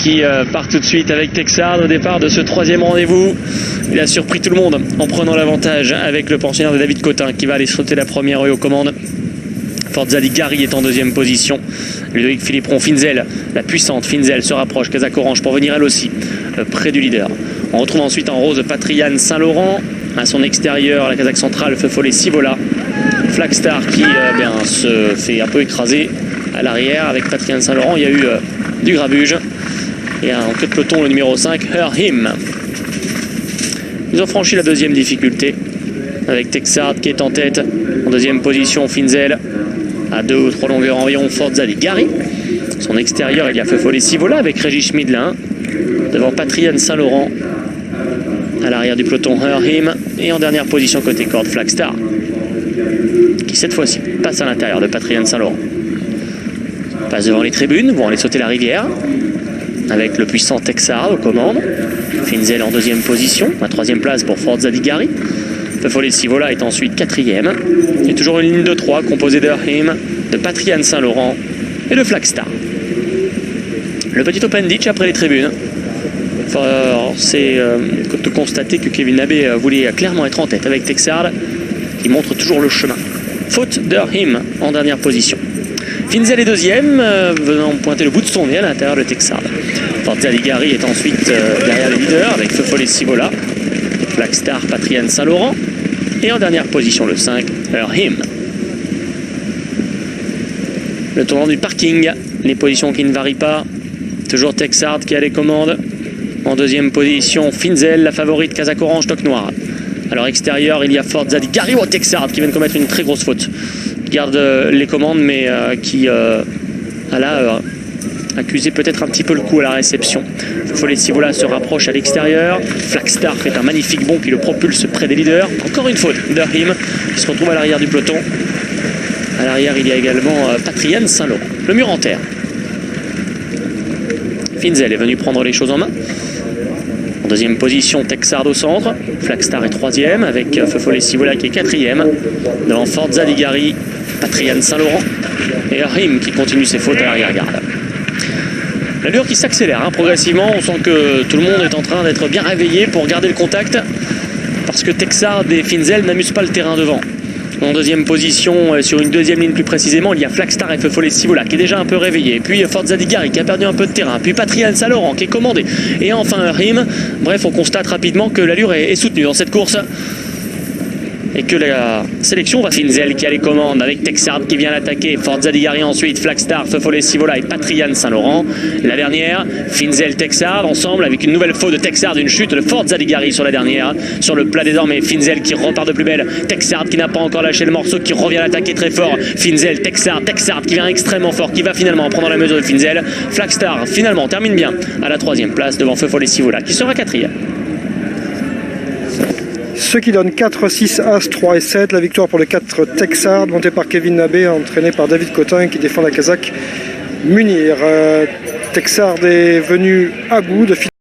qui part tout de suite avec Texard au départ de ce troisième rendez-vous. Il a surpris tout le monde en prenant l'avantage avec le pensionnaire de David Cotin qui va aller sauter la première rue aux commandes. Forza di Gari est en deuxième position. Ludovic Philippron, Finzel, la puissante Finzel se rapproche. Kazakh Orange pour venir elle aussi près du leader. On retrouve ensuite en rose Patriane Saint-Laurent. À son extérieur, la Kazakh centrale Feu Follet Sivola. Flagstar qui se fait un peu écraser à l'arrière avec Patriane Saint-Laurent. Il y a eu du grabuge. Et en queue de peloton, le numéro 5, Her Him. Ils ont franchi la deuxième difficulté avec Texard qui est en tête. En deuxième position, Finzel. À 2 ou 3 longueurs environ, Forza di Gari. Son extérieur, il y a Feu Follet Sivola avec Régis Schmidlin. Devant Patriane Saint-Laurent. À l'arrière du peloton, Her Him. Et en dernière position côté corde, Flagstar. Qui cette fois-ci passe à l'intérieur de Patriane Saint-Laurent. Passe devant les tribunes, vont aller sauter la rivière. Avec le puissant Texard aux commandes. Finzel en deuxième position. La troisième place pour Forza di Gari. Feu Follet Sivola est ensuite quatrième. Et toujours une ligne de 3 composée de Her Him, de Patriane Saint-Laurent et de Flagstar. Le petit open ditch après les tribunes. C'est de constater que Kevin Nabé voulait clairement être en tête avec Texard qui montre toujours le chemin. Faute de Her Him en dernière position. Finzel est deuxième, venant pointer le bout de son nez à l'intérieur de Texard. Forza di Gari est ensuite derrière les leaders avec Feu Follet Sivola, Flagstar, Patriane Saint-Laurent et en dernière position le 5, Her Him. Le tournant du parking, les positions qui ne varient pas. Toujours Texard qui a les commandes. En deuxième position, Finzel, la favorite Kazakh Orange, toque noir. À leur extérieur, il y a Forza di Gari ou Texard qui vient de commettre une très grosse faute. Qui garde les commandes, mais qui a là accusé peut-être un petit peu le coup à la réception. Follet Sivola se rapproche à l'extérieur. Flagstar fait un magnifique bond qui le propulse près des leaders. Encore une faute d'Her Him qui se retrouve à l'arrière du peloton. À l'arrière, il y a également Patriane Saint-Laurent. Le mur en terre. Finzel est venu prendre les choses en main. En deuxième position, Texard au centre. Flagstar est troisième avec Feu Follet Sivola qui est quatrième. Devant Forza di Gari, Patriane Saint-Laurent et Her Him qui continue ses fautes à l'arrière-garde. L'allure qui s'accélère progressivement. On sent que tout le monde est en train d'être bien réveillé pour garder le contact. Parce que Texard et Finzel n'amusent pas le terrain devant. En deuxième position, sur une deuxième ligne plus précisément, il y a Flagstar et Feu Follet Sivola qui est déjà un peu réveillé. Puis Forza di Gari qui a perdu un peu de terrain. Puis Patriane Saint-Laurent qui est commandé. Et enfin Her Him. Bref, on constate rapidement que l'allure est soutenue dans cette course. Et que la sélection va Finzel qui a les commandes avec Texard qui vient l'attaquer. Forza di Gari ensuite, Flagstar, Feu Follet Sivola et Patriane Saint-Laurent. La dernière, Finzel, Texard ensemble avec une nouvelle faute de Texard, une chute de Forza di Gari sur la dernière. Sur le plat désormais, Finzel qui repart de plus belle. Texard qui n'a pas encore lâché le morceau, qui revient l'attaquer très fort. Finzel, Texard qui vient extrêmement fort, qui va finalement prendre la mesure de Finzel. Flagstar finalement termine bien à la troisième place devant Feu Follet Sivola qui sera quatrième. Ce qui donne 4, 6, As, 3 et 7. La victoire pour le 4 Texard, monté par Kevin Nabé, entraîné par David Cotin qui défend la Kazakh Munir. Texard est venu à bout de